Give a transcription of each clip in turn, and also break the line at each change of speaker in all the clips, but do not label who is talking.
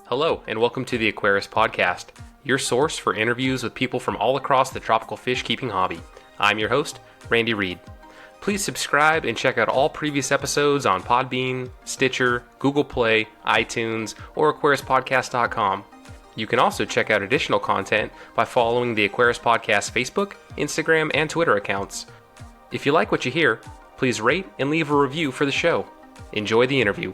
Hello, and welcome to the Aquarius Podcast, your source for interviews with people from all across the tropical fish keeping hobby. I'm your host, Randy Reed. Please subscribe and check out all previous episodes on Podbean, Stitcher, Google Play, iTunes, or AquariusPodcast.com. You can also check out additional content by following the Aquarius Podcast Facebook, Instagram, and Twitter accounts. If you like what you hear, please rate and leave a review for the show. Enjoy the interview.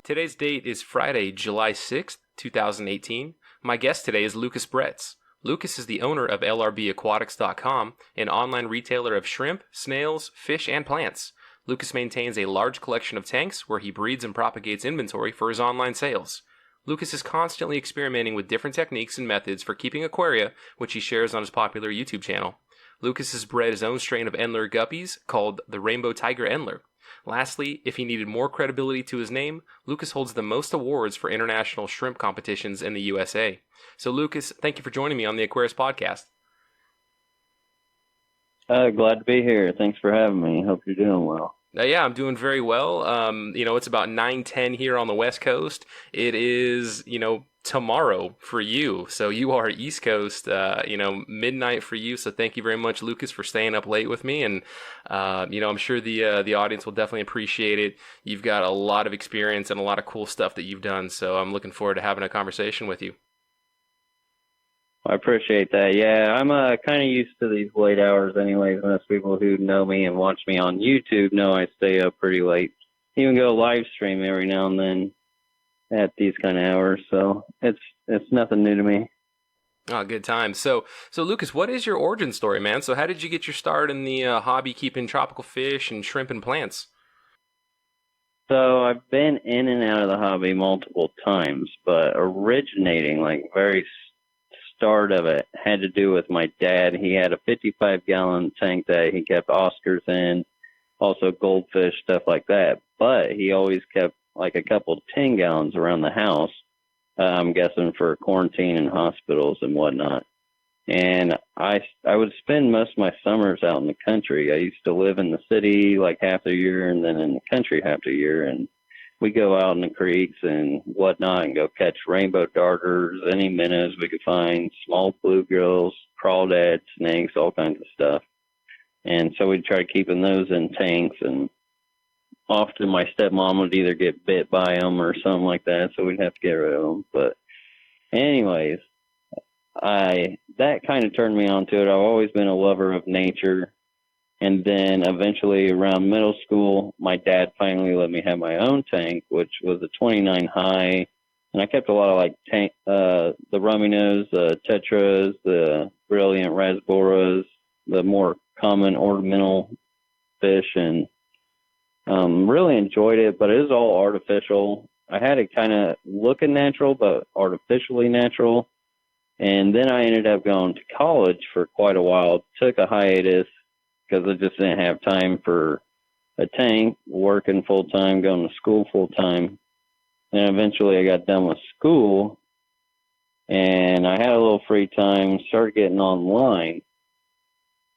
Today's date is Friday, July 6th, 2018. My guest today is Lucas Bretz. Lucas is the owner of LRBAquatics.com, an online retailer of shrimp, snails, fish, and plants. Lucas maintains a large collection of tanks where he breeds and propagates inventory for his online sales. Lucas is constantly experimenting with different techniques and methods for keeping aquaria, which he shares on his popular YouTube channel. Lucas has bred his own strain of Endler guppies called the Rainbow Tiger Endler. Lastly, if he needed more credibility to his name, Lucas holds the most awards for international shrimp competitions in the USA. So Lucas, thank you for joining me on the Aquarius Podcast.
Glad to be here. Thanks for having me. Hope you're doing well.
Yeah, I'm doing very well. It's about 9:10 here on the West Coast. It is, tomorrow for you. So you are East Coast, midnight for you. So thank you very much, Lucas, for staying up late with me. And, I'm sure the audience will definitely appreciate it. You've got a lot of experience and a lot of cool stuff that you've done. So I'm looking forward to having a conversation with you.
I appreciate that. Yeah, I'm kind of used to these late hours anyways. Most people who know me and watch me on YouTube know I stay up pretty late. Even go live stream every now and then at these kind of hours. So it's nothing new to me.
Oh, good time. So Lucas, what is your origin story, man? So how did you get your start in the hobby keeping tropical fish and shrimp and plants?
So I've been in and out of the hobby multiple times, but originating, very start of it, had to do with my dad. He had a 55-gallon tank that he kept Oscars in, also goldfish, stuff like that. But he always kept a couple 10 gallons around the house, I'm guessing for quarantine and hospitals and whatnot. And I would spend most of my summers out in the country. I used to live in the city half the year and then in the country half the year. And we go out in the creeks and whatnot and go catch rainbow darters, any minnows we could find, small bluegills, crawdads, snakes, all kinds of stuff. And so we'd try keeping those in tanks, and often my stepmom would either get bit by them or something like that, so we'd have to get rid of them. But anyways, that kind of turned me on to it. I've always been a lover of nature. And then eventually around middle school, my dad finally let me have my own tank, which was a 29 high. And I kept a lot of the rummy nose, the tetras, the brilliant rasboras, the more common ornamental fish, and really enjoyed it, but it was all artificial. I had it kind of looking natural, but artificially natural. And then I ended up going to college for quite a while, took a hiatus, because I just didn't have time for a tank, working full-time, going to school full-time. And eventually I got done with school, and I had a little free time, started getting online,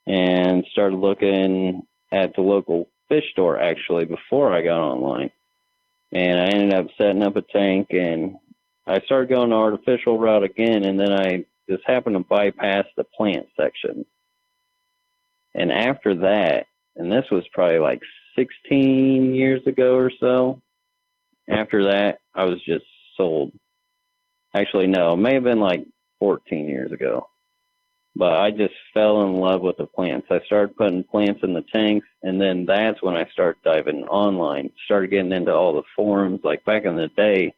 and started looking at the local fish store, actually, before I got online. And I ended up setting up a tank, and I started going the artificial route again, and then I just happened to bypass the plant section. And after that, and this was probably 16 years ago or so, after that, I was just sold. Actually, no, it may have been 14 years ago. But I just fell in love with the plants. I started putting plants in the tanks, and then that's when I started diving online, started getting into all the forums. Back in the day,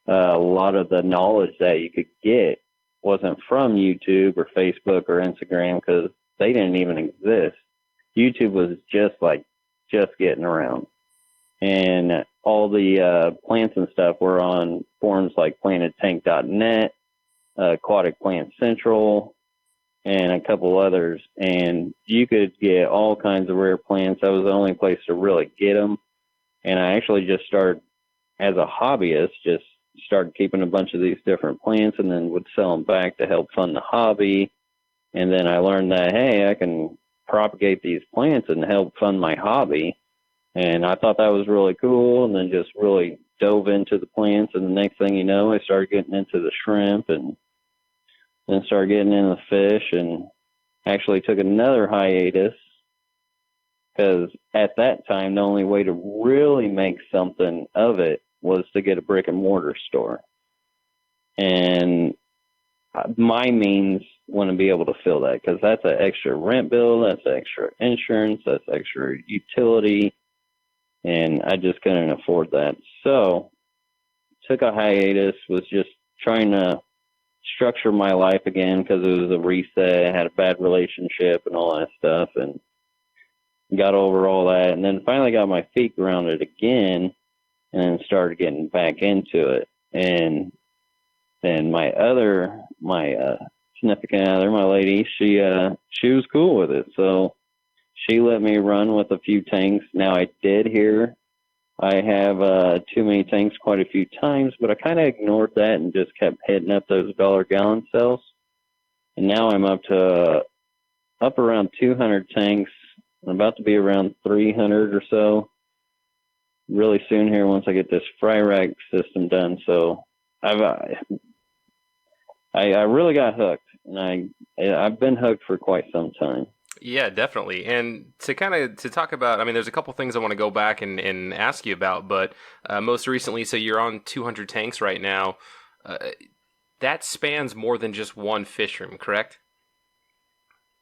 a lot of the knowledge that you could get wasn't from YouTube or Facebook or Instagram, because they didn't even exist. YouTube was just getting around. And all the plants and stuff were on forums like planettank.net, Aquatic Plant Central, and a couple others. And you could get all kinds of rare plants. That was the only place to really get them. And I actually just started, as a hobbyist, just started keeping a bunch of these different plants and then would sell them back to help fund the hobby. And then I learned that, hey, I can propagate these plants and help fund my hobby. And I thought that was really cool, and then just really dove into the plants. And the next thing you know, I started getting into the shrimp, and then started getting into the fish, and actually took another hiatus because at that time, the only way to really make something of it was to get a brick and mortar store. And my means wouldn't be able to fill that because that's an extra rent bill, that's extra insurance, that's extra utility, and I just couldn't afford that. So took a hiatus, was just trying to structure my life again because it was a reset. I had a bad relationship and all that stuff, and got over all that, and then finally got my feet grounded again, and then started getting back into it. And then my significant other, my lady, she was cool with it, so she let me run with a few tanks. Now I did hear I have too many tanks quite a few times, but I kind of ignored that and just kept hitting up those dollar-gallon cells. And now I'm up around 200 tanks. I'm about to be around 300 or so really soon here once I get this fry rack system done. So I really got hooked, and I've been hooked for quite some time.
Yeah, definitely. And to talk about, I mean, there's a couple things I want to go back and ask you about, but most recently, so you're on 200 tanks right now. That spans more than just one fish room, correct?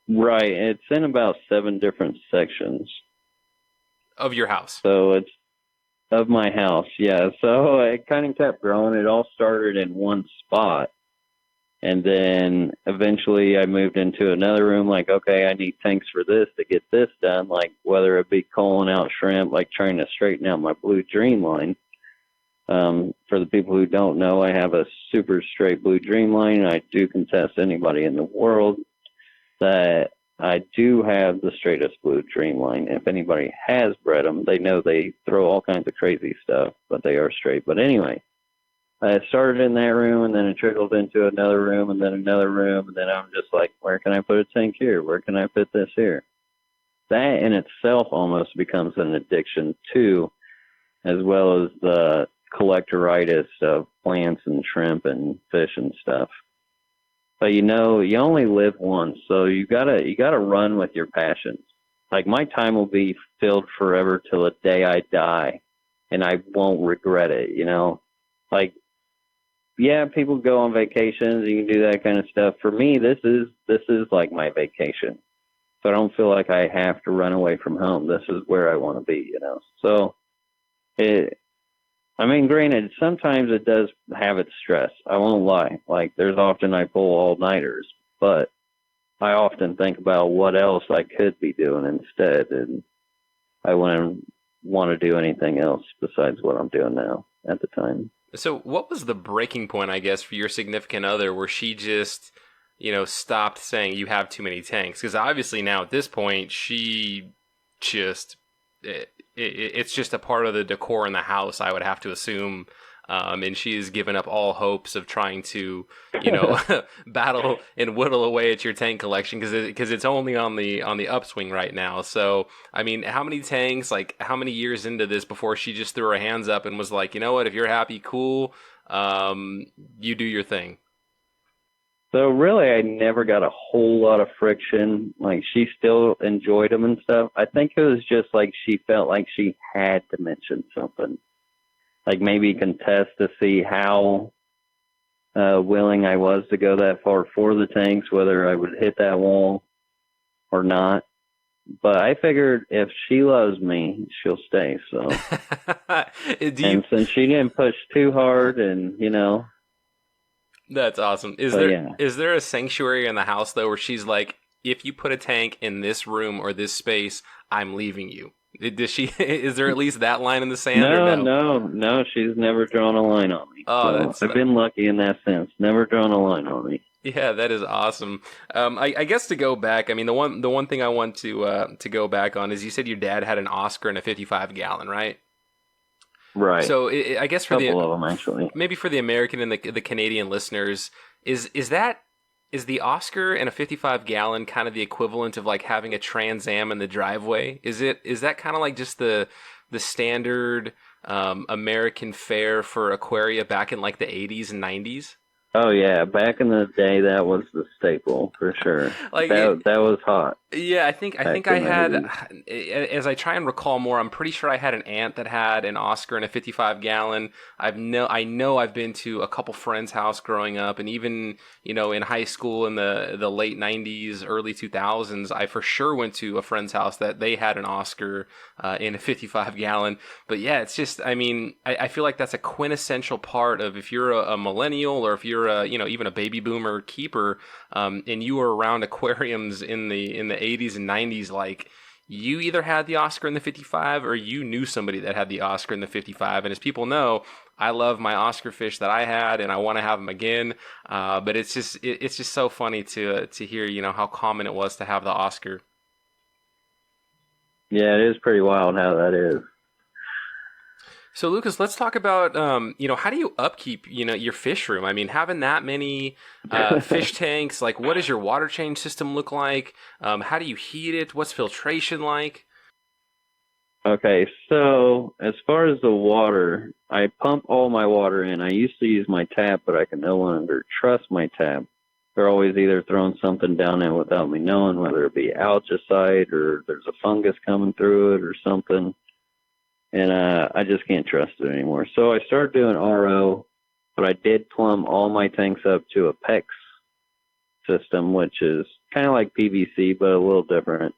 Right. It's in about 7 different sections.
Of your house?
So it's of my house, yeah. So it kind of kept growing. It all started in one spot. And then eventually I moved into another room, like, okay, I need tanks for this to get this done, like whether it be culling out shrimp, like trying to straighten out my blue dream line. For the people who don't know, I have a super straight blue dream line. I do contest anybody in the world that I do have the straightest blue dream line. If anybody has bred them, they know they throw all kinds of crazy stuff, but they are straight. But anyway, I started in that room, and then it trickled into another room, and then another room, and then I'm just like, where can I put a tank here? Where can I fit this here? That in itself almost becomes an addiction too, as well as the collectoritis of plants and shrimp and fish and stuff. But you only live once, so you gotta run with your passions. Like, my time will be filled forever till the day I die, and I won't regret it. Like, yeah, people go on vacations, you can do that kind of stuff. For me, this is like my vacation. So I don't feel like I have to run away from home. This is where I want to be, So granted, sometimes it does have its stress. I won't lie. Like, there's often I pull all-nighters, but I often think about what else I could be doing instead, and I wouldn't want to do anything else besides what I'm doing now at the time.
So what was the breaking point, I guess, for your significant other where she just, stopped saying you have too many tanks? Because obviously now at this point, she just, it's just a part of the decor in the house, I would have to assume. And she has given up all hopes of trying to, battle and whittle away at your tank collection because it's only on the upswing right now. So, I mean, how many tanks, like how many years into this before she just threw her hands up and was like, you know what, if you're happy, cool, you do your thing?
So really, I never got a whole lot of friction. Like, she still enjoyed them and stuff. I think it was just like she felt like she had to mention something. Like, maybe contest to see how willing I was to go that far for the tanks, whether I would hit that wall or not. But I figured if she loves me, she'll stay. So, and since she didn't push too hard, and
that's awesome. Is there a sanctuary in the house though, where she's like, if you put a tank in this room or this space, I'm leaving you? Does she? Is there at least that line in the sand?
No. She's never drawn a line on me. Oh, so I've been lucky in that sense. Never drawn a line on me.
Yeah, that is awesome. I guess to go back, I mean, the one thing I want to go back on is you said your dad had an Oscar and a 55-gallon, right?
Right.
So I guess for
couple of them, actually.
Maybe for the American and the Canadian listeners, is the Oscar and a 55-gallon kind of the equivalent of like having a Trans Am in the driveway? Is that kind of like just the the standard American fare for aquaria back in like the 80s and 90s?
Oh yeah, back in the day, that was the staple for sure.
Like
That was hot.
yeah, I think
Back
I
in the
had,
80s.
as I try and recall more, I'm pretty sure I had an aunt that had an Oscar in a 55 gallon. I know I've been to a couple friends' house growing up, and even in high school in the late 90s, early 2000s, I for sure went to a friend's house that they had an Oscar in a 55 gallon. But yeah, it's just, I mean, I feel like that's a quintessential part of if you're a millennial or if you're a even a baby boomer keeper, and you were around aquariums in the 80s and 90s, like you either had the Oscar in the 55 or you knew somebody that had the Oscar in the 55. And as people know, I love my Oscar fish that I had, and I want to have them again. But it's just so funny to hear how common it was to have the Oscar.
Yeah, it is pretty wild how that is.
So Lucas, let's talk about how do you upkeep your fish room? I mean, having that many fish tanks, like what does your water change system look like? How do you heat it? What's filtration like?
Okay, so as far as the water, I pump all my water in. I used to use my tap, but I can no longer trust my tap. They're always either throwing something down in without me knowing, whether it be algicide or there's a fungus coming through it or something. And I just can't trust it anymore. So I started doing RO, but I did plumb all my tanks up to a PEX system, which is kind of like PVC, but a little different.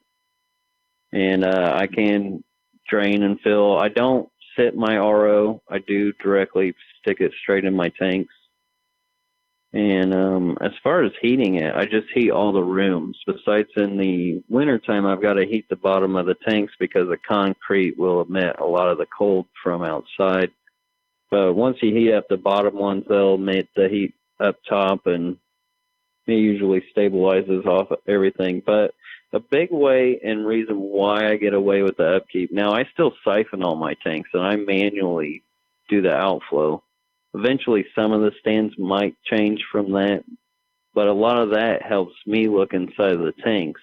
And I can drain and fill. I don't sit my RO. I do directly stick it straight in my tanks. And as far as heating it, I just heat all the rooms. Besides in the wintertime, I've got to heat the bottom of the tanks because the concrete will emit a lot of the cold from outside. But once you heat up the bottom ones, they'll emit the heat up top, and it usually stabilizes off everything. But a big way and reason why I get away with the upkeep, now I still siphon all my tanks, and I manually do the outflow. Eventually, some of the stands might change from that, but a lot of that helps me look inside of the tanks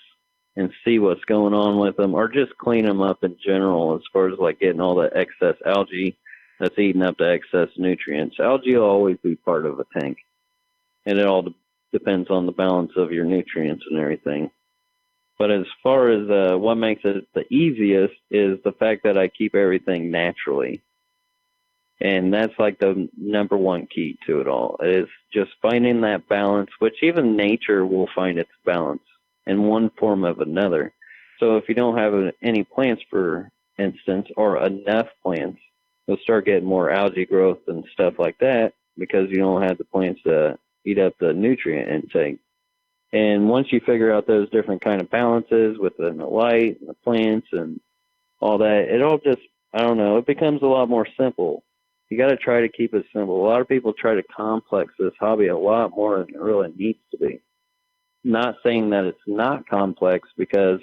and see what's going on with them, or just clean them up in general as far as like getting all the excess algae that's eating up the excess nutrients. Algae will always be part of a tank, and it all depends on the balance of your nutrients and everything. But as far as what makes it the easiest is the fact that I keep everything naturally. And that's like the number one key to it all, is just finding that balance, which even nature will find its balance in one form of another. So if you don't have any plants, for instance, or enough plants, you'll start getting more algae growth and stuff like that because you don't have the plants to eat up the nutrient intake. And once you figure out those different kind of balances within the light and the plants and all that, it all just, I don't know, it becomes a lot more simple. You got to try to keep it simple. A lot of people try to complex this hobby a lot more than it really needs to be. Not saying that it's not complex, because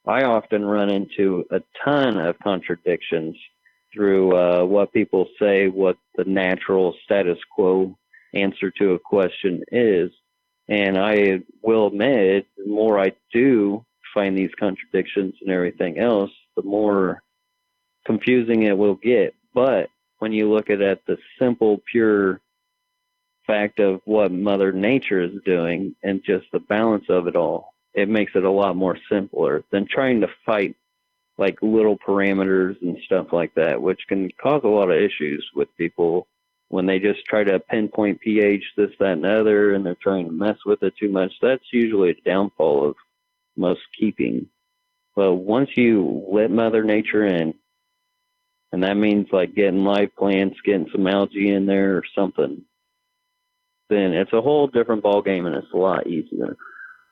I often run into a ton of contradictions through what people say, what the natural status quo answer to a question is. And I will admit, the more I do find these contradictions and everything else, the more confusing it will get. But when you look at the simple, pure fact of what Mother Nature is doing and just the balance of it all, it makes it a lot more simpler than trying to fight like little parameters and stuff like that, which can cause a lot of issues with people when they just try to pinpoint pH, this, that, and other, and they're trying to mess with it too much. That's usually a downfall of most keeping. But once you let Mother Nature in, and that means like getting live plants, getting some algae in there or something, then it's a whole different ball game, and it's a lot easier.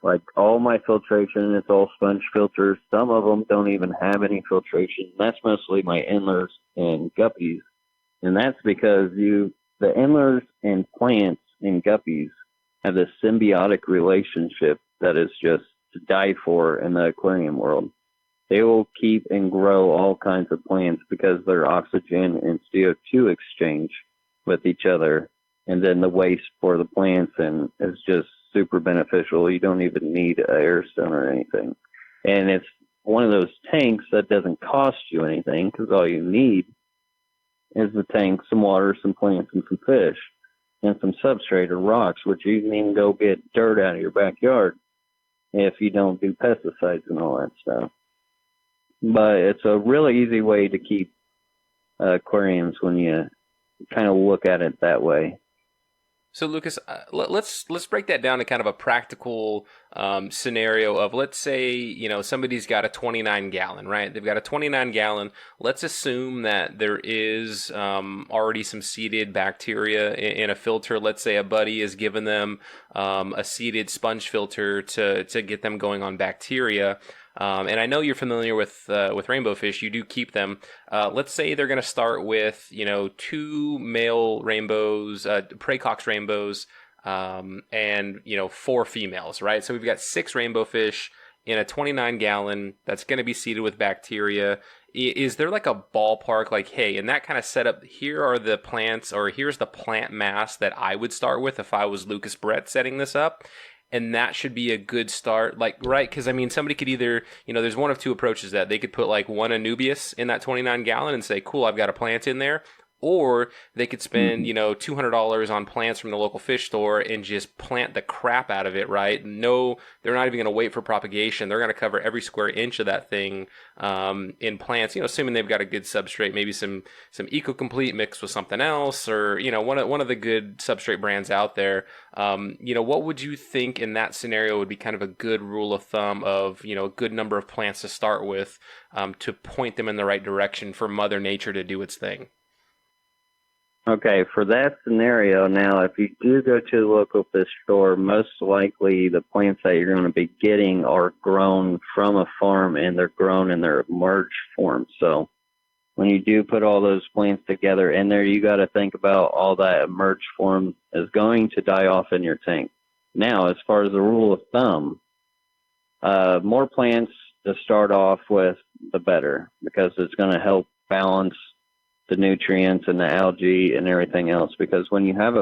Like all my filtration, it's all sponge filters. Some of them don't even have any filtration. That's mostly my endlers and guppies. And that's because the endlers and plants and guppies have this symbiotic relationship that is just to die for in the aquarium world. They will keep and grow all kinds of plants because their oxygen and CO2 exchange with each other, and then the waste for the plants, and is just super beneficial. You don't even need an air stone or anything. And it's one of those tanks tanks, that doesn't cost you anything because all you need is the tank, some water, some plants, and some fish, and some substrate or rocks, which you can even go get dirt out of your backyard if you don't do pesticides and all that stuff. But it's a really easy way to keep aquariums when you kind of look at it that way.
So Lucas, let's break that down to kind of a practical scenario of, let's say, somebody's got a 29 gallon, right? They've got a 29 gallon. Let's assume that there is already some seeded bacteria in a filter. Let's say a buddy has given them a seeded sponge filter to get them going on bacteria. And I know you're familiar with rainbow fish. You do keep them. Let's say they're going to start with 2 male rainbows, praecox rainbows, and 4 females, right? So we've got 6 rainbow fish in a 29 gallon that's going to be seeded with bacteria. Is there like a ballpark, like, hey, in that kind of setup, here are the plants, or here's the plant mass that I would start with if I was Lucas Bretz setting this up? And that should be a good start, like, right? Because, I mean, somebody could either, there's one of 2 approaches that they could put like 1 Anubias in that 29 gallon and say, cool, I've got a plant in there. Or they could spend, $200 on plants from the local fish store and just plant the crap out of it, right? No, they're not even going to wait for propagation. They're going to cover every square inch of that thing in plants, assuming they've got a good substrate, maybe some EcoComplete mixed with something else, or, one of the good substrate brands out there. What would you think in that scenario would be kind of a good rule of thumb of, a good number of plants to start with to point them in the right direction for Mother Nature to do its thing?
Okay, for that scenario, now, if you do go to the local fish store, most likely the plants that you're going to be getting are grown from a farm, and they're grown in their emerge form. So when you do put all those plants together in there, you got to think about all that emerge form is going to die off in your tank. Now, as far as the rule of thumb, more plants to start off with, the better, because it's going to help balance the nutrients and the algae and everything else. Because when you have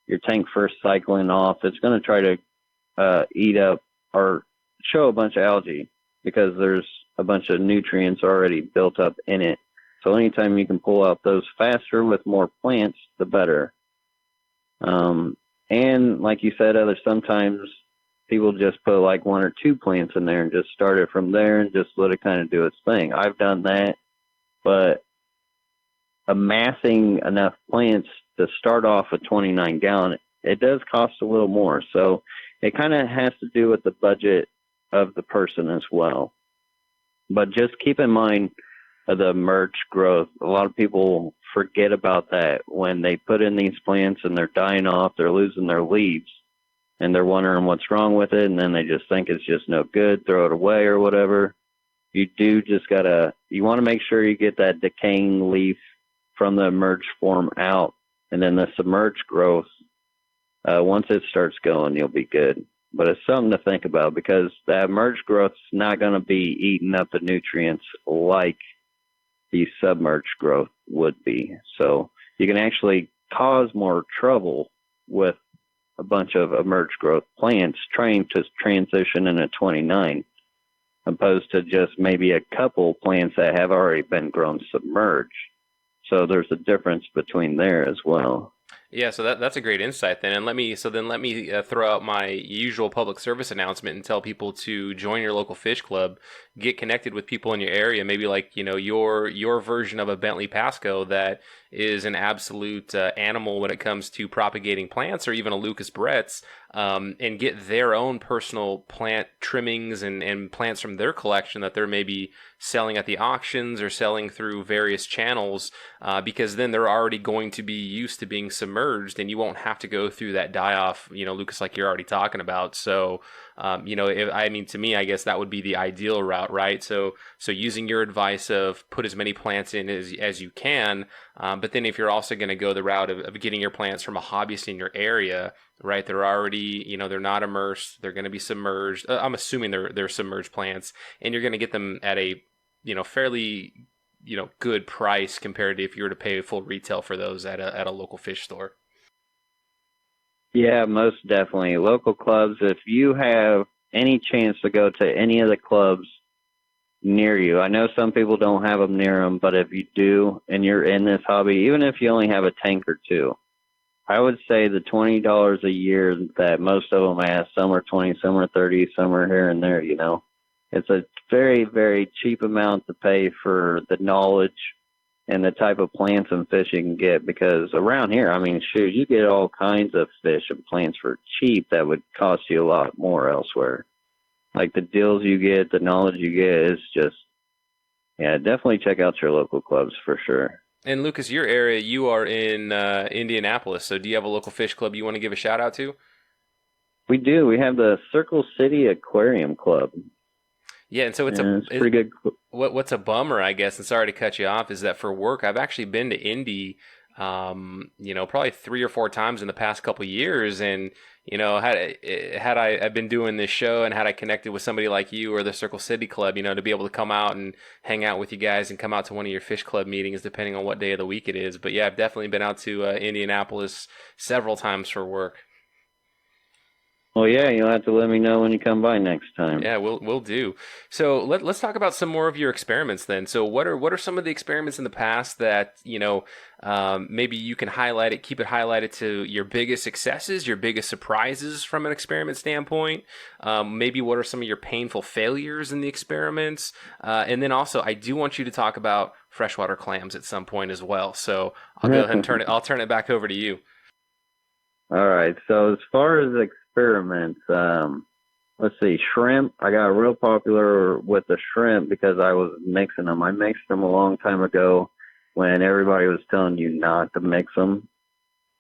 your tank first cycling off, it's going to try to eat up or show a bunch of algae because there's a bunch of nutrients already built up in it. So anytime you can pull out those faster with more plants, the better. And like you said, sometimes people just put like 1 or 2 plants in there and just start it from there and just let it kind of do its thing. I've done that, but amassing enough plants to start off a 29 gallon, it does cost a little more. So it kind of has to do with the budget of the person as well. But just keep in mind the emerge growth. A lot of people forget about that when they put in these plants and they're dying off, they're losing their leaves, and they're wondering what's wrong with it, and then they just think it's just no good, throw it away or whatever. You want to make sure you get that decaying leaf from the emerge form out, and then the submerge growth, once it starts going, you'll be good. But it's something to think about, because that emerge growth is not going to be eating up the nutrients like the submerged growth would be. So you can actually cause more trouble with a bunch of emerge growth plants trying to transition in a 29, opposed to just maybe a couple plants that have already been grown submerged. So there's a difference between there as well.
Yeah, so that's a great insight then. And let me throw out my usual public service announcement and tell people to join your local fish club, get connected with people in your area, maybe like, your version of a Bentley Pasco that is an absolute animal when it comes to propagating plants, or even a Lucas Bretz, and get their own personal plant trimmings and plants from their collection that they're maybe selling at the auctions or selling through various channels, because then they're already going to be used to being submerged, and you won't have to go through that die-off, Lucas, like you're already talking about. So, to me, I guess that would be the ideal route, right? So using your advice of put as many plants in as you can, but then if you're also going to go the route of getting your plants from a hobbyist in your area, right? They're already, they're not immersed. They're going to be submerged. I'm assuming they're submerged plants, and you're going to get them at a, fairly, good price compared to if you were to pay full retail for those at a local fish store.
Yeah, most definitely. Local clubs, if you have any chance to go to any of the clubs near you. I know some people don't have them near them, but if you do and you're in this hobby, even if you only have a tank or two, I would say the $20 a year that most of them ask, some are 20, some are 30, some are here and there, you know. It's a very, very cheap amount to pay for the knowledge and the type of plants and fish you can get, because around here, I mean, shoot, you get all kinds of fish and plants for cheap that would cost you a lot more elsewhere. Like the deals you get, the knowledge you get is just, yeah, definitely check out your local clubs for sure.
And Lucas, your area, you are in Indianapolis, so do you have a local fish club you want to give a shout out to?
We do. We have the Circle City Aquarium Club.
Yeah, and so it's
pretty good.
What's a bummer, I guess, and sorry to cut you off, is that for work, I've actually been to Indy, probably 3 or 4 times in the past couple of years, and had I been doing this show and had I connected with somebody like you or the Circle City Club, to be able to come out and hang out with you guys and come out to one of your fish club meetings, depending on what day of the week it is. But yeah, I've definitely been out to Indianapolis several times for work.
Well, yeah, you'll have to let me know when you come by next time.
Yeah, we'll do. So let's talk about some more of your experiments then. So what are some of the experiments in the past that maybe you can highlight it, keep it highlighted to your biggest successes, your biggest surprises from an experiment standpoint? Maybe what are some of your painful failures in the experiments? And then also, I do want you to talk about freshwater clams at some point as well. So I'll go ahead and I'll turn it back over to you.
All right. So as far as experiments, let's see, shrimp. I got real popular with the shrimp because I was mixing them. I mixed them a long time ago when everybody was telling you not to mix them,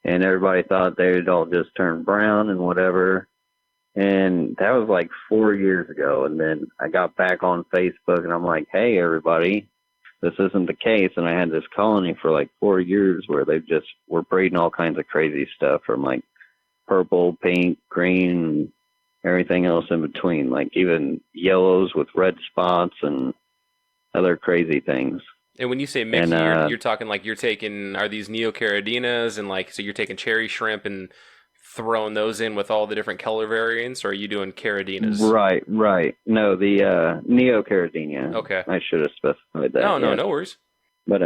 and everybody thought they'd all just turn brown and whatever. And that was like 4 years ago. And then I got back on Facebook and I'm like, hey, everybody, this isn't the case. And I had this colony for like 4 years where they just were breeding all kinds of crazy stuff from like purple, pink, green, everything else in between, like even yellows with red spots and other crazy things.
And when you say mix, you're talking like you're taking, are these neocaradinas and so you're taking cherry shrimp and throwing those in with all the different color variants, or are you doing caradinas?
Right. No, the neocaradina.
Okay.
I should have specified that.
No worries.
But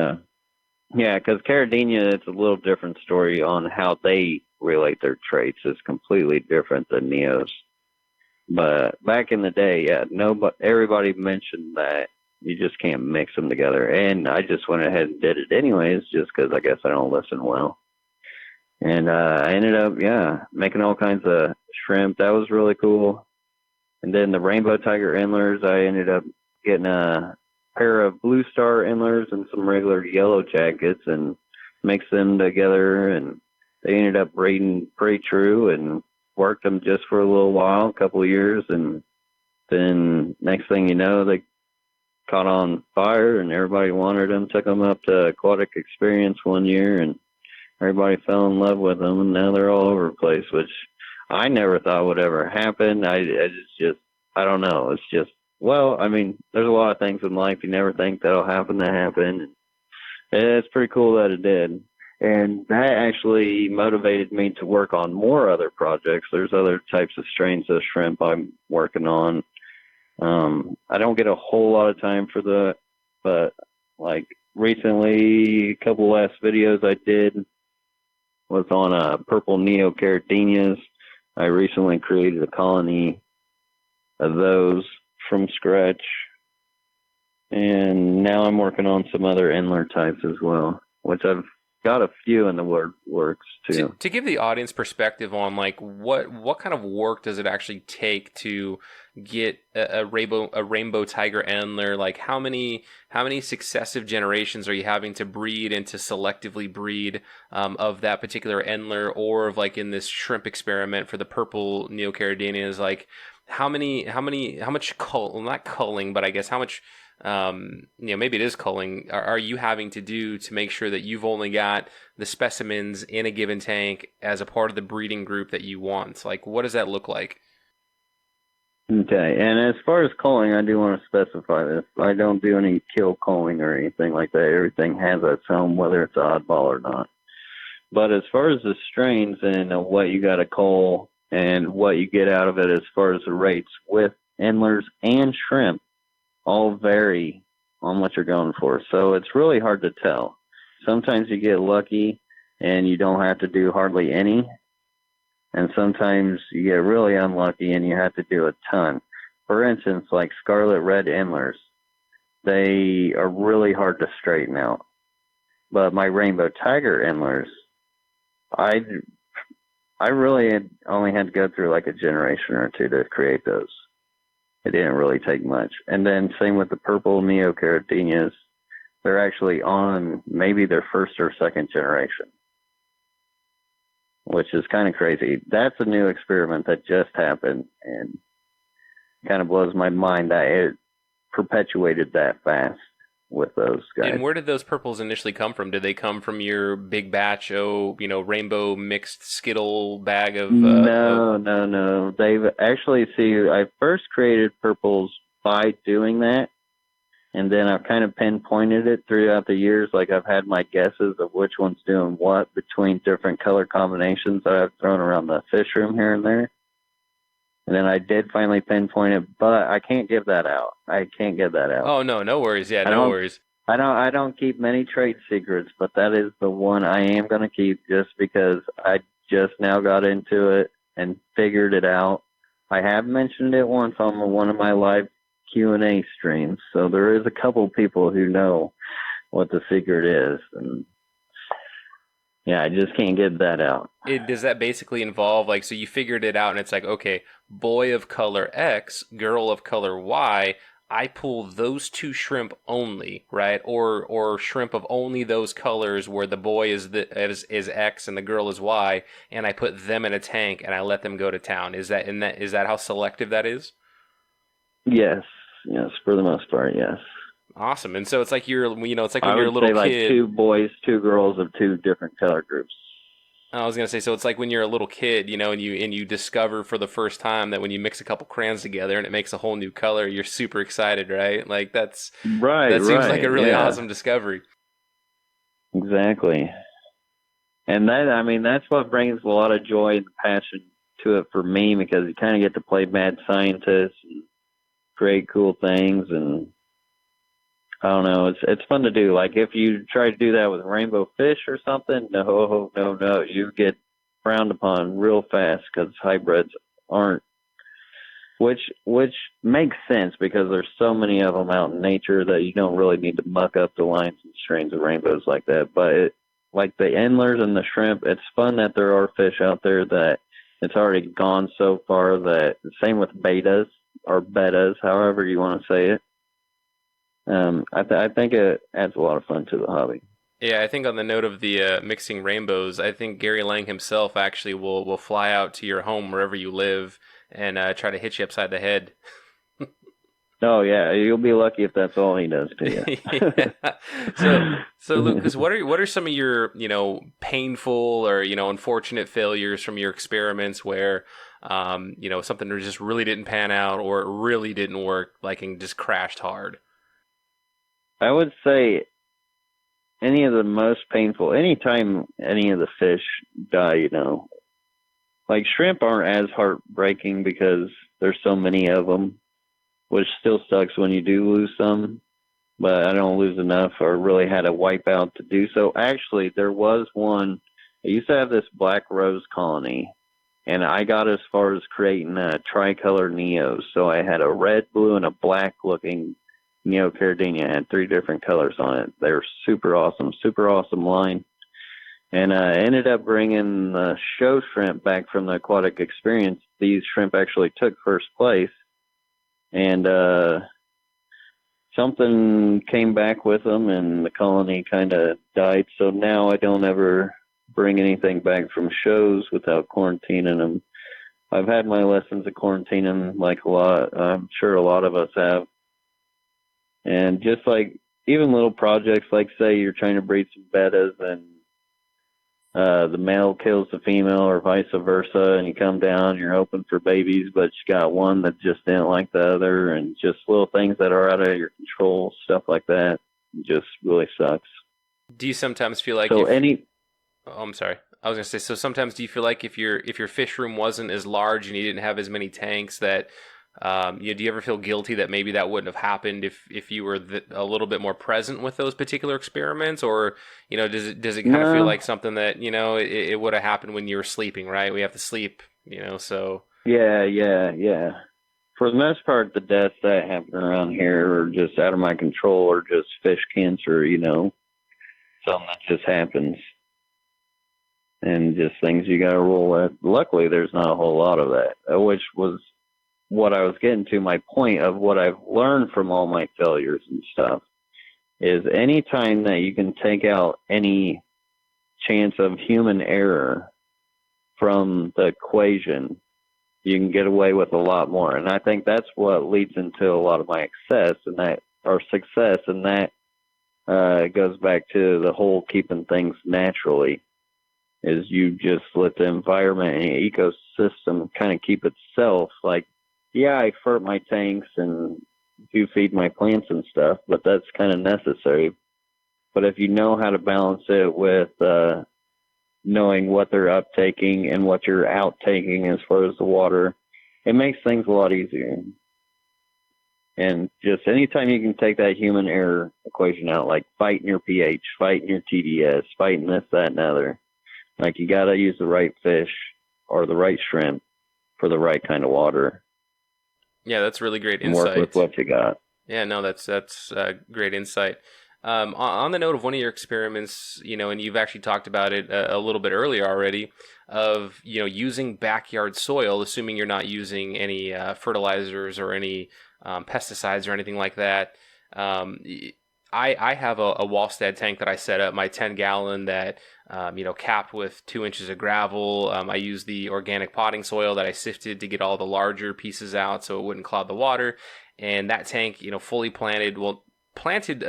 yeah, because caradina, it's a little different story on how they relate their traits. It's completely different than neos. But back in the day, yeah, everybody mentioned that you just can't mix them together. And I just went ahead and did it anyways, just because I guess I don't listen well. And I ended up, making all kinds of shrimp. That was really cool. And then the rainbow tiger endlers, I ended up getting a pair of blue star endlers and some regular yellow jackets and mixed them together, and they ended up breeding pretty true and worked them just for a little while, a couple of years, and then next thing you know, they caught on fire and everybody wanted them, took them up to Aquatic Experience one year, and everybody fell in love with them, and now they're all over the place, which I never thought would ever happen. I don't know. It's just, well, I mean, there's a lot of things in life you never think that'll happen that happen. It's pretty cool that it did. And that actually motivated me to work on more other projects. There's other types of strains of shrimp I'm working on. I don't get a whole lot of time for that, but like recently, a couple last videos I did was on purple neocaradinas. I recently created a colony of those from scratch. And now I'm working on some other endler types as well, which I've got a few in the works too.
To give the audience perspective on like what kind of work does it actually take to get a rainbow tiger endler? Like how many successive generations are you having to breed and to selectively breed of that particular endler, or of like in this shrimp experiment for the purple neocaradinas, like how much not culling, but I guess how much maybe it is culling, are you having to do to make sure that you've only got the specimens in a given tank as a part of the breeding group that you want? Like, what does that look like?
Okay, and as far as culling, I do want to specify this. I don't do any kill culling or anything like that. Everything has its own, whether it's oddball or not. But as far as the strains and what you got to cull and what you get out of it as far as the rates with endlers and shrimp, all vary on what you're going for. So it's really hard to tell. Sometimes you get lucky and you don't have to do hardly any. And sometimes you get really unlucky and you have to do a ton. For instance, like scarlet red endlers, they are really hard to straighten out. But my rainbow tiger endlers, I really only had to go through like a generation or two to create those. It didn't really take much. And then same with the purple neocaridinias. They're actually on maybe their first or second generation, which is kind of crazy. That's a new experiment that just happened and kind of blows my mind that it perpetuated that fast with those guys.
And where did those purples initially come from? Did they come from your big batch, rainbow mixed Skittle bag of...
No. They've actually, I first created purples by doing that. And then I've kind of pinpointed it throughout the years. Like I've had my guesses of which one's doing what between different color combinations that I've thrown around the fish room here and there. And then I did finally pinpoint it, but I can't give that out. I can't give that out.
Oh, no worries. Yeah, no worries.
I don't keep many trade secrets, but that is the one I am going to keep just because I just now got into it and figured it out. I have mentioned it once on one of my live Q&A streams, so there is a couple people who know what the secret is, and yeah, I just can't get that out.
Does that basically involve, like, so you figured it out and it's like, okay, boy of color X, girl of color Y, I pull those two shrimp only, right? Or shrimp of only those colors where the boy is X and the girl is Y, and I put them in a tank and I let them go to town. Is that how selective that is?
Yes, for the most part, yes.
Awesome. And so it's like you're when you're a little
kid. Like 2 boys, 2 girls of 2 different color groups.
I was gonna say, so it's like when you're a little kid, and you discover for the first time that when you mix a couple crayons together and it makes a whole new color, you're super excited, right? Like that seems like a really awesome discovery.
Exactly. And that's what brings a lot of joy and passion to it for me, because you kind of get to play mad scientist and create cool things, and I don't know, it's fun to do. Like if you try to do that with rainbow fish or something, no, you get frowned upon real fast because hybrids aren't, which makes sense because there's so many of them out in nature that you don't really need to muck up the lines and strains of rainbows like that. But like the endlers and the shrimp, it's fun that there are fish out there that it's already gone so far that, same with betas or betas, however you want to say it. I think it adds a lot of fun to the hobby.
Yeah, I think on the note of the mixing rainbows, I think Gary Lang himself actually will fly out to your home wherever you live and try to hit you upside the head.
Oh yeah, you'll be lucky if that's all he does to you.
Yeah. So Lucas, what are some of your painful or unfortunate failures from your experiments where something just really didn't pan out or it really didn't work, like and just crashed hard?
I would say any of the most painful, anytime any of the fish die, like shrimp aren't as heartbreaking because there's so many of them, which still sucks when you do lose some, but I don't lose enough or really had a wipe out to do so. Actually, there was one, I used to have this black rose colony, and I got as far as creating a tricolor neos. So I had a red, blue, and a black looking neocaridina. Had 3 different colors on it. They were super awesome line. And I ended up bringing the show shrimp back from the aquatic experience. These shrimp actually took first place, and something came back with them, and the colony kind of died. So now I don't ever bring anything back from shows without quarantining them. I've had my lessons of quarantining, like a lot. I'm sure a lot of us have. And just like even little projects, like say you're trying to breed some bettas and the male kills the female or vice versa, and you come down, you're hoping for babies, but you got one that just didn't like the other, and just little things that are out of your control, stuff like that, just really sucks.
Do you sometimes feel like I'm sorry. I was gonna say, so sometimes do you feel like if your fish room wasn't as large and you didn't have as many tanks that Do you ever feel guilty that maybe that wouldn't have happened if you were a little bit more present with those particular experiments, or does it kind of feel
No.
like something that it would have happened when you were sleeping, right? We have to sleep, so.
Yeah. For the most part, the deaths that happen around here are just out of my control, or just fish cancer, something that just happens. And just things you got to roll with. Luckily, there's not a whole lot of that, which was what I was getting to. My point of what I've learned from all my failures and stuff is any time that you can take out any chance of human error from the equation, you can get away with a lot more. And I think that's what leads into a lot of my success, and that goes back to the whole keeping things naturally. Is you just let the environment and the ecosystem kind of keep itself. Like, yeah, I fert my tanks and do feed my plants and stuff, but that's kind of necessary. But if you know how to balance it with knowing what they're uptaking and what you're outtaking as far as the water, it makes things a lot easier. And just anytime you can take that human error equation out, like fighting your pH, fighting your TDS, fighting this, that, and other, like, you got to use the right fish or the right shrimp for the right kind of water.
Yeah, that's really great insight.
Work with what you got.
Yeah, no, that's great insight. On the note of one of your experiments, and you've actually talked about it a little bit earlier already, of using backyard soil, assuming you're not using any fertilizers or any pesticides or anything like that. I have a Wallstead tank that I set up, my 10-gallon that capped with 2 inches of gravel. I used the organic potting soil that I sifted to get all the larger pieces out so it wouldn't clog the water. And that tank, fully planted, planted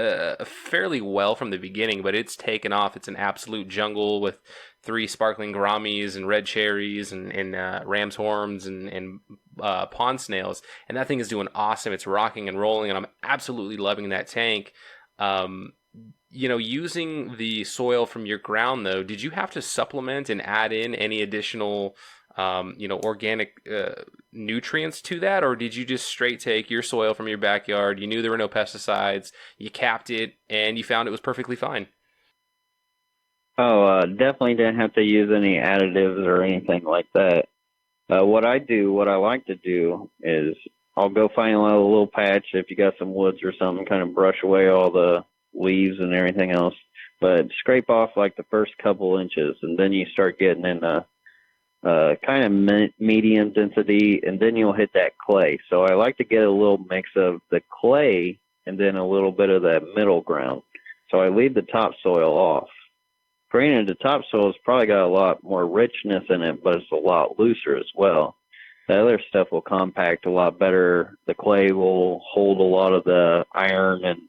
fairly well from the beginning, but it's taken off. It's an absolute jungle with 3 sparkling gouramis and red cherries and ram's horns and pond snails. And that thing is doing awesome. It's rocking and rolling, and I'm absolutely loving that tank. Using the soil from your ground, though, did you have to supplement and add in any additional, organic nutrients to that? Or did you just straight take your soil from your backyard? You knew there were no pesticides, you capped it, and you found it was perfectly fine?
Oh, definitely didn't have to use any additives or anything like that. What I like to do is I'll go find a little patch. If you got some woods or something, kind of brush away all the leaves and everything else, but scrape off like the first couple inches, and then you start getting in a kind of medium density, and then you'll hit that clay. So I like to get a little mix of the clay and then a little bit of that middle ground. So I leave the topsoil off. Granted, the topsoil's probably got a lot more richness in it, but it's a lot looser as well. The other stuff will compact a lot better. The clay will hold a lot of the iron and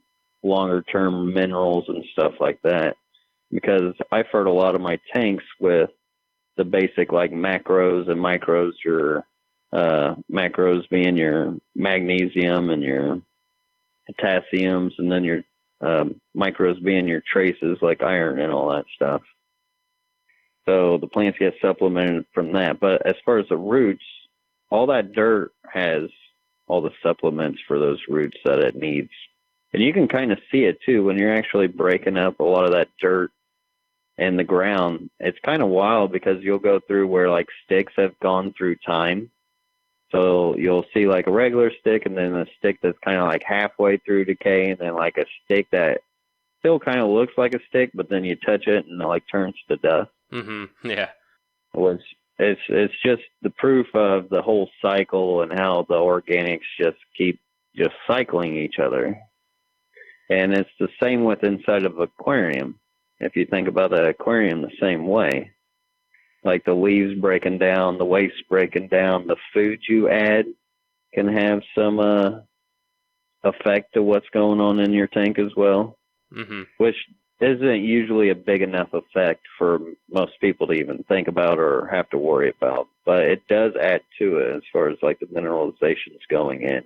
longer-term minerals and stuff like that, because I fert a lot of my tanks with the basic like macros and micros. Your macros being your magnesium and your potassiums, and then your micros being your traces like iron and all that stuff. So the plants get supplemented from that. But as far as the roots, all that dirt has all the supplements for those roots that it needs. And you can kind of see it too when you're actually breaking up a lot of that dirt in the ground. It's kind of wild because you'll go through where like sticks have gone through time. So you'll see like a regular stick, and then a stick that's kind of like halfway through decay, and then like a stick that still kind of looks like a stick, but then you touch it and it like turns to dust.
Mm-hmm. Yeah.
Which it's just the proof of the whole cycle and how the organics just keep just cycling each other. And it's the same with inside of an aquarium. If you think about the aquarium the same way, like the leaves breaking down, the waste breaking down, the food you add can have some effect to what's going on in your tank as well, which isn't usually a big enough effect for most people to even think about or have to worry about. But it does add to it as far as like the mineralizations going in.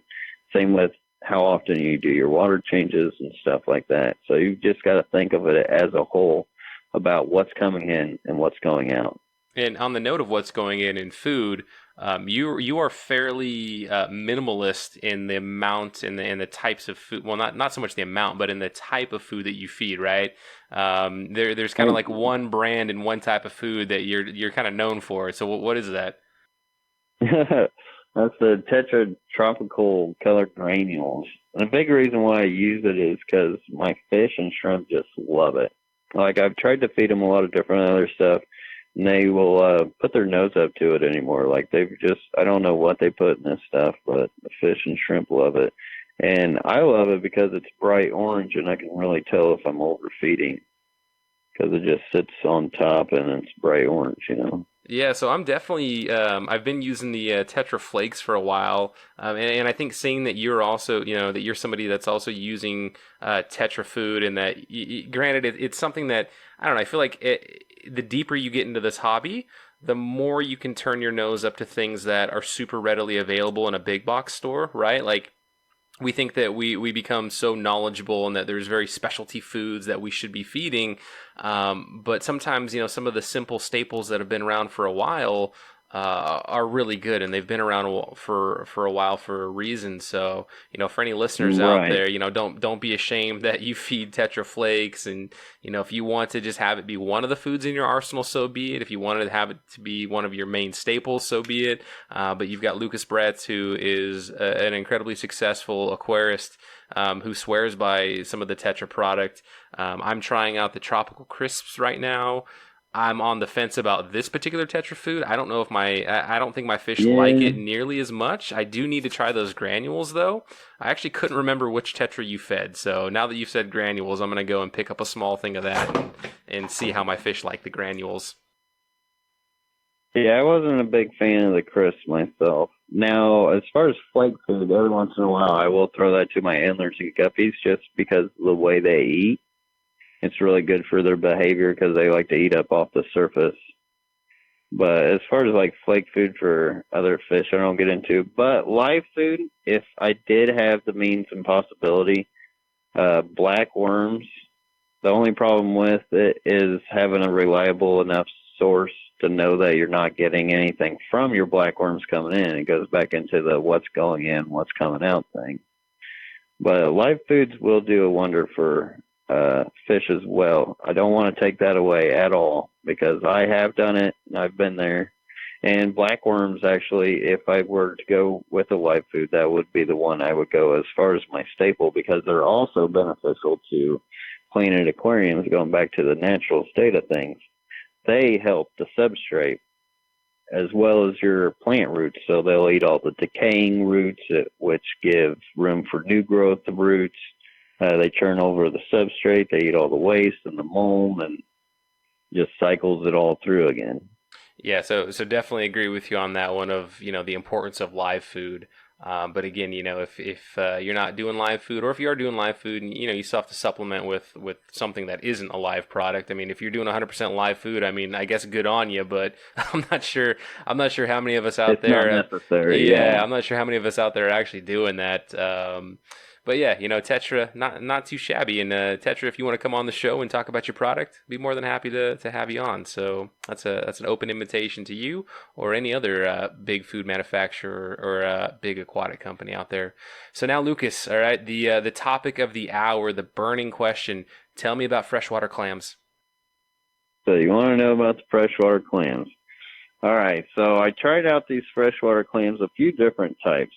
Same with how often you do your water changes and stuff like that. So you've just got to think of it as a whole about what's coming in and what's going out.
And on the note of what's going in food, You are fairly minimalist in the amount and the types of food. Well, not so much the amount, but in the type of food that you feed, right? There's kind of like one brand and one type of food that you're kind of known for. So what is that?
That's the Tetra Tropical Colored Granules. And the big reason why I use it is because my fish and shrimp just love it. Like, I've tried to feed them a lot of different other stuff, and they will put their nose up to it anymore. Like, I don't know what they put in this stuff, but the fish and shrimp love it. And I love it because it's bright orange, and I can really tell if I'm overfeeding because it just sits on top and it's bright orange, you know.
Yeah, so I'm definitely I've been using the Tetra Flakes for a while, and I think seeing that you're also that you're somebody that's also using Tetra food, and that granted it's something that I don't know. I feel like the deeper you get into this hobby, the more you can turn your nose up to things that are super readily available in a big box store, right? Like, we think that we become so knowledgeable and that there's very specialty foods that we should be feeding. But sometimes, some of the simple staples that have been around for a while are really good, and they've been around for a while for a reason. So, for any listeners out there, don't be ashamed that you feed Tetra Flakes, and if you want to just have it be one of the foods in your arsenal, so be it. If you wanted to have it to be one of your main staples, so be it. But you've got Lucas Bretz, who is an incredibly successful aquarist, who swears by some of the Tetra product. I'm trying out the tropical crisps right now. I'm on the fence about this particular Tetra food. I don't know if I don't think my fish like it nearly as much. I do need to try those granules, though. I actually couldn't remember which Tetra you fed. So now that you've said granules, I'm going to go and pick up a small thing of that and see how my fish like the granules.
Yeah, I wasn't a big fan of the crisp myself. Now, as far as flake food, every once in a while I will throw that to my antlers and guppies just because of the way they eat. It's really good for their behavior because they like to eat up off the surface. But as far as like flake food for other fish, I don't get into. But live food, if I did have the means and possibility, black worms, the only problem with it is having a reliable enough source to know that you're not getting anything from your black worms coming in. It goes back into the what's going in, what's coming out thing. But live foods will do a wonder for fish as well. I don't want to take that away at all because I have done it and I've been there. And black worms, actually, if I were to go with a live food, that would be the one I would go as far as my staple because they're also beneficial to planet aquariums, going back to the natural state of things. They help the substrate as well as your plant roots. So they'll eat all the decaying roots, which give room for new growth of roots. They turn over the substrate, they eat all the waste and the mold, and just cycles it all through again.
Yeah, so definitely agree with you on that one of, the importance of live food. But again, if you're not doing live food, or if you are doing live food, and you still have to supplement with something that isn't a live product. I mean, if you're doing 100% live food, I mean, I guess good on you, but I'm not sure how many of us out there.
Not necessary. Yeah,
I'm not sure how many of us out there are actually doing that. But yeah, Tetra, not too shabby. And Tetra, if you want to come on the show and talk about your product, be more than happy to have you on. So that's an open invitation to you or any other big food manufacturer or big aquatic company out there. So now, Lucas, all right, the topic of the hour, the burning question. Tell me about freshwater clams.
So you want to know about the freshwater clams? All right, so I tried out these freshwater clams, a few different types.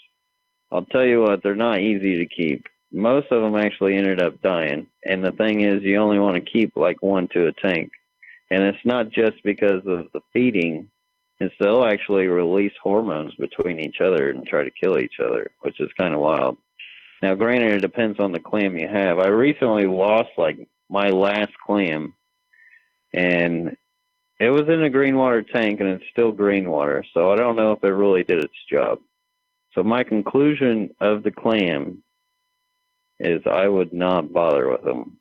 I'll tell you what, they're not easy to keep. Most of them actually ended up dying. And the thing is, you only want to keep like one to a tank. And it's not just because of the feeding. It's they'll actually release hormones between each other and try to kill each other, which is kind of wild. Now, granted, it depends on the clam you have. I recently lost like my last clam. And it was in a green water tank, and it's still green water. So I don't know if it really did its job. So my conclusion of the clam is I would not bother with them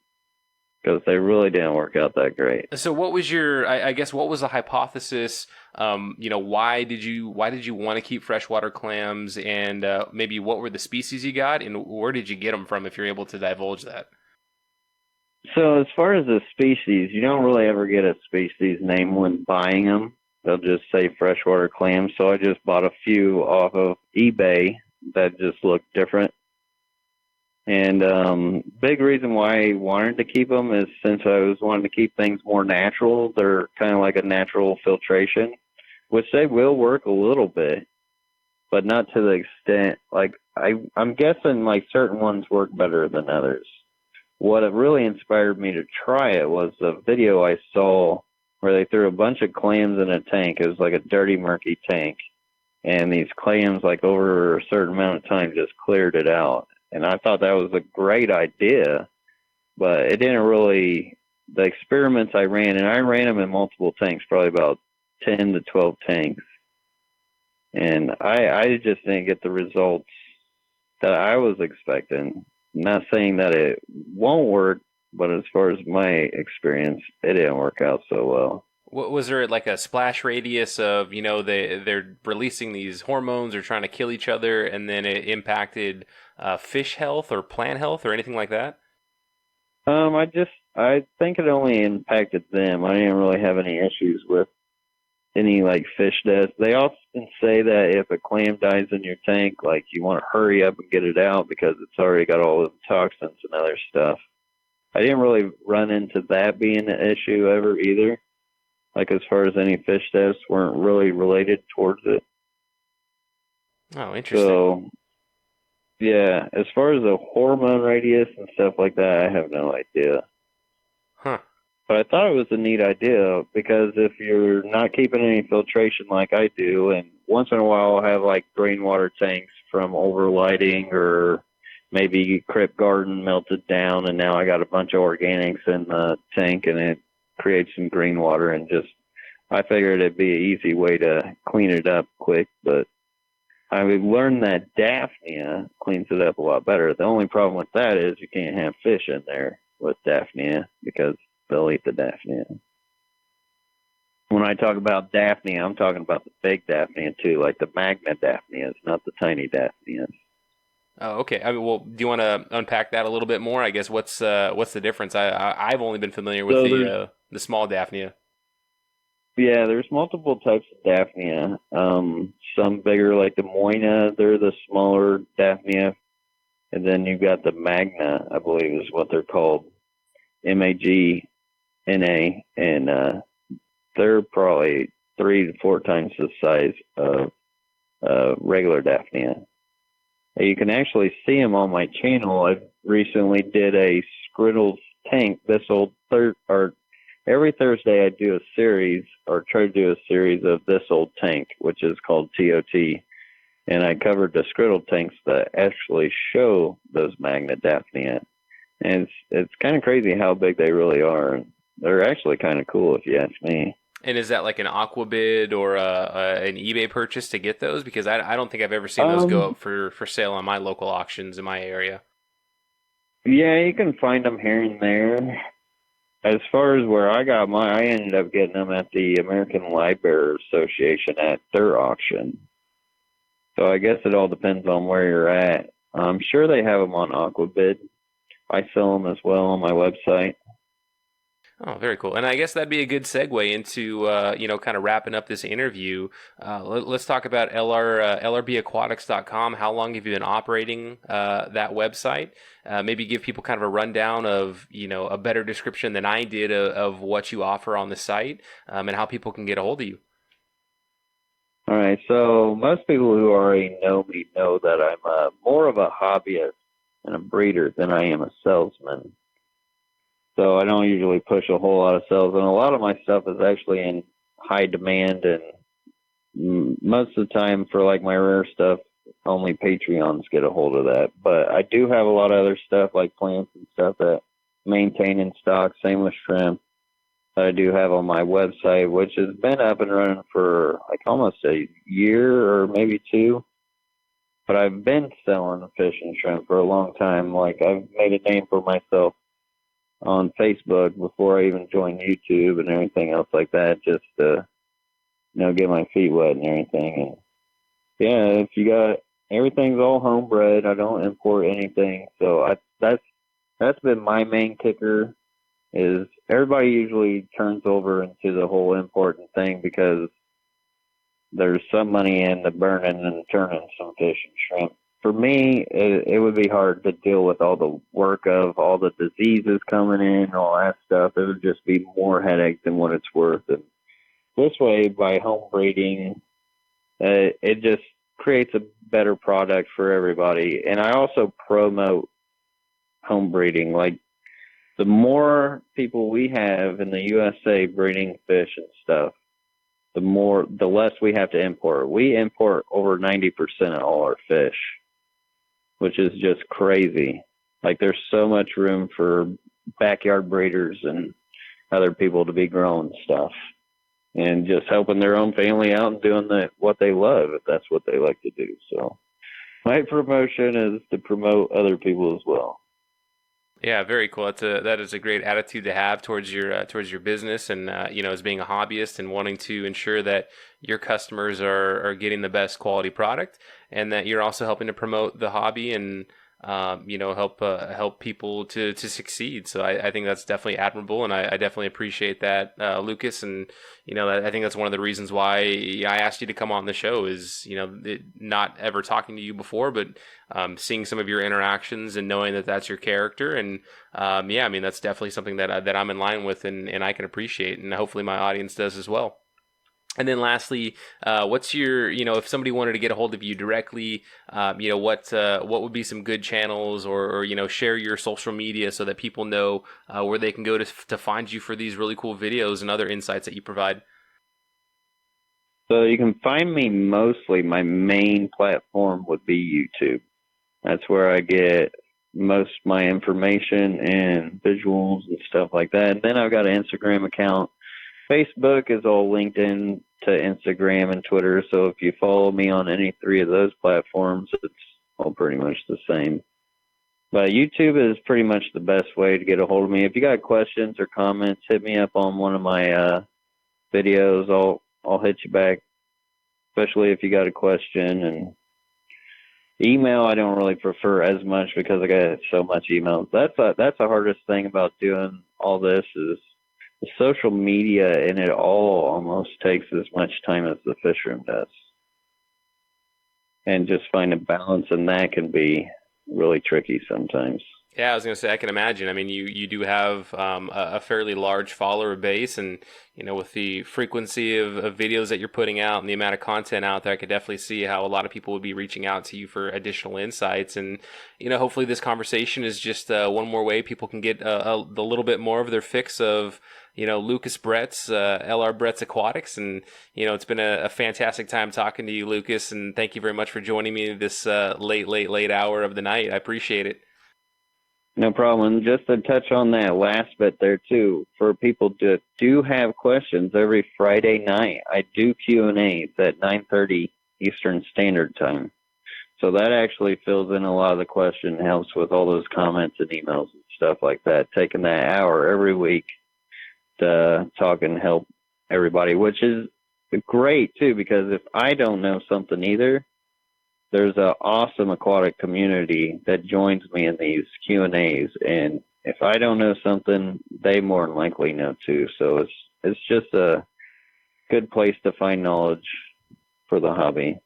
because they really didn't work out that great.
So what was I guess what was the hypothesis? Why did you want to keep freshwater clams, and maybe what were the species you got, and where did you get them from if you're able to divulge that?
So as far as the species, you don't really ever get a species name when buying them. they'll just say freshwater clams. So I just bought a few off of eBay that just look different. And big reason why I wanted to keep them is since I was wanting to keep things more natural. They're kind of like a natural filtration, which they will work a little bit, but not to the extent. Like I'm guessing like certain ones work better than others. What really inspired me to try it was a video I saw where they threw a bunch of clams in a tank. It was like a dirty, murky tank. And these clams, like over a certain amount of time, just cleared it out. And I thought that was a great idea, but it didn't really, the experiments I ran, and I ran them in multiple tanks, probably about 10 to 12 tanks. And I just didn't get the results that I was expecting. Not saying that it won't work, but as far as my experience, it didn't work out so well.
What was there like a splash radius of, they're releasing these hormones or trying to kill each other, and then it impacted fish health or plant health or anything like that?
I think it only impacted them. I didn't really have any issues with any like fish deaths. They often say that if a clam dies in your tank, like you want to hurry up and get it out because it's already got all the toxins and other stuff. I didn't really run into that being an issue ever either. Like as far as any fish deaths weren't really related towards it.
Oh, interesting.
So, yeah, as far as the hormone radius and stuff like that, I have no idea.
Huh.
But I thought it was a neat idea because if you're not keeping any filtration like I do, and once in a while I'll have like rainwater tanks from overlighting or maybe Crypt Garden melted down and now I got a bunch of organics in the tank and it create some green water, and just I figured it'd be an easy way to clean it up quick. But I learned that Daphnia cleans it up a lot better. The only problem with that is you can't have fish in there with Daphnia because they'll eat the Daphnia. When I talk about Daphnia, I'm talking about the big Daphnia too, like the Magna Daphnias, not the tiny Daphnias.
Oh, okay. I mean, well, do you want to unpack that a little bit more? I guess what's the difference? I've only been familiar with the small Daphnia.
Yeah, there's multiple types of Daphnia. Some bigger, like the Moina, they're the smaller Daphnia, and then you've got the Magna, I believe is what they're called, Magna, and they're probably 3 to 4 times the size of regular Daphnia. You can actually see them on my channel. I recently did a Scriddles tank. Every Thursday I do a series, or try to do a series of this old tank, which is called TOT. And I covered the Scriddle tanks that actually show those Magna Daphnia. And it's kind of crazy how big they really are. They're actually kind of cool if you ask me.
And is that like an Aquabid or an eBay purchase to get those? Because I don't think I've ever seen those go up for sale on my local auctions in my area.
Yeah, you can find them here and there. As far as where I got mine, I ended up getting them at the American Library Association at their auction. So I guess it all depends on where you're at. I'm sure they have them on Aquabid. I sell them as well on my website.
Oh, very cool. And I guess that'd be a good segue into, kind of wrapping up this interview. Let's talk about LRBAquatics.com. How long have you been operating that website? Maybe give people kind of a rundown of, a better description than I did of what you offer on the site, and how people can get a hold of you.
All right. So most people who already know me know that I'm more of a hobbyist and a breeder than I am a salesman. So I don't usually push a whole lot of sales, and a lot of my stuff is actually in high demand, and most of the time for like my rare stuff, only Patreons get a hold of that. But I do have a lot of other stuff like plants and stuff that maintain in stock, same with shrimp, that I do have on my website, which has been up and running for like almost a year or maybe 2. But I've been selling fish and shrimp for a long time. Like I've made a name for myself on Facebook before I even joined YouTube and everything else like that, just to, get my feet wet and everything. And yeah, if you got, everything's all homebred. I don't import anything. So that's been my main kicker, is everybody usually turns over into the whole important thing because there's some money in the burning and turning some fish and shrimp. For me, it would be hard to deal with all the work of all the diseases coming in, all that stuff. It would just be more headache than what it's worth. And this way, by home breeding, it just creates a better product for everybody. And I also promote home breeding. Like, the more people we have in the USA breeding fish and stuff, the less we have to import. We import over 90% of all our fish, which is just crazy. Like, there's so much room for backyard breeders and other people to be growing stuff and just helping their own family out and doing what they love, if that's what they like to do. So my promotion is to promote other people as well.
Yeah, very cool. That is a great attitude to have towards your business, and as being a hobbyist and wanting to ensure that your customers are getting the best quality product, and that you're also helping to promote the hobby and help people to succeed. So I think that's definitely admirable, and I definitely appreciate that, Lucas. And I think that's one of the reasons why I asked you to come on the show is not ever talking to you before, but seeing some of your interactions and knowing that that's your character. And that's definitely something that I'm in line with and I can appreciate, and hopefully my audience does as well. And then lastly, what's your, if somebody wanted to get a hold of you directly, what would be some good channels or share your social media so that people know where they can go to find you for these really cool videos and other insights that you provide?
So you can find me mostly, my main platform would be YouTube. That's where I get most of my information and visuals and stuff like that. And then I've got an Instagram account. Facebook is all linked in to Instagram and Twitter, so if you follow me on any three of those platforms, it's all pretty much the same. But YouTube is pretty much the best way to get a hold of me. If you got questions or comments, hit me up on one of my videos. I'll hit you back, especially if you got a question. And email I don't really prefer as much because I got so much email. That's the hardest thing about doing all this is the social media, and it all almost takes as much time as the fish room does. And just find a balance in that can be really tricky sometimes.
Yeah, I was going to say, I can imagine. I mean, you do have a fairly large follower base, and with the frequency of videos that you're putting out and the amount of content out there, I could definitely see how a lot of people would be reaching out to you for additional insights. And hopefully this conversation is just one more way people can get a little bit more of their fix of Lucas Bretz, LR Bretz Aquatics. And it's been a fantastic time talking to you, Lucas, and thank you very much for joining me this late hour of the night. I appreciate it.
No problem. Just to touch on that last bit there too, for people that do have questions, every Friday night I do Q&As at 9:30 Eastern Standard Time. So that actually fills in a lot of the question, helps with all those comments and emails and stuff like that. Taking that hour every week to talk and help everybody, which is great too, because if I don't know something either, there's an awesome aquatic community that joins me in these Q&As, and if I don't know something, they more than likely know too. So it's just a good place to find knowledge for the hobby.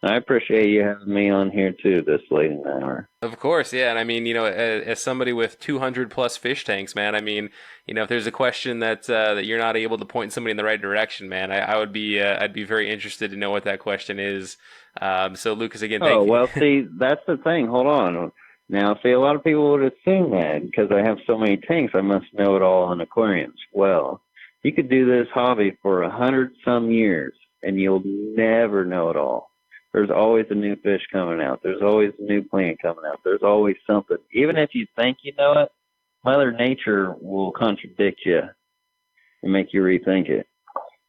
I appreciate you having me on here too this late in the hour.
Of course, yeah. And I mean, as somebody with 200 plus fish tanks, man, I mean, if there's a question that you're not able to point somebody in the right direction, man, I'd be very interested to know what that question is. So Lucas, again, thank you.
Oh, well, see, that's the thing. Hold on. Now, see, a lot of people would assume that because I have so many tanks, I must know it all on aquariums. Well, you could do this hobby for 100-some years, and you'll never know it all. There's always a new fish coming out. There's always a new plant coming out. There's always something. Even if you think you know it, Mother Nature will contradict you and make you rethink it.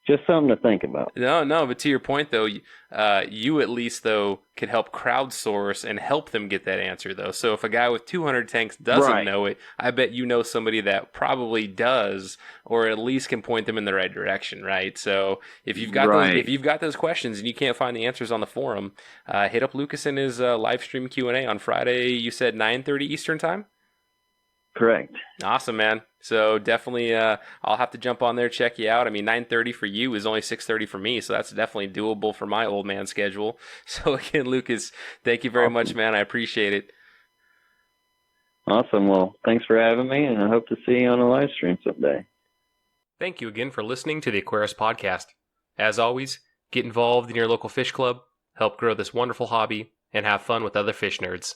Just something to think about.
No, but to your point, though, you at least, though, could help crowdsource and help them get that answer, though. So if a guy with 200 tanks doesn't know it, I bet you know somebody that probably does, or at least can point them in the right direction, right? So if you've got those questions and you can't find the answers on the forum, hit up Lucas in his live stream Q&A on Friday. You said 9:30 Eastern time?
correct.
Awesome, man. So definitely, I'll have to jump on there, check you out. I mean, 9:30 for you is only 6:30 for me, so that's definitely doable for my old man schedule. So again, Lucas, thank you very much, man. I appreciate it.
Awesome. Well, thanks for having me, and I hope to see you on a live stream someday.
Thank you again for listening to the Aquarius Podcast. As always, get involved in your local fish club, help grow this wonderful hobby, and have fun with other fish nerds.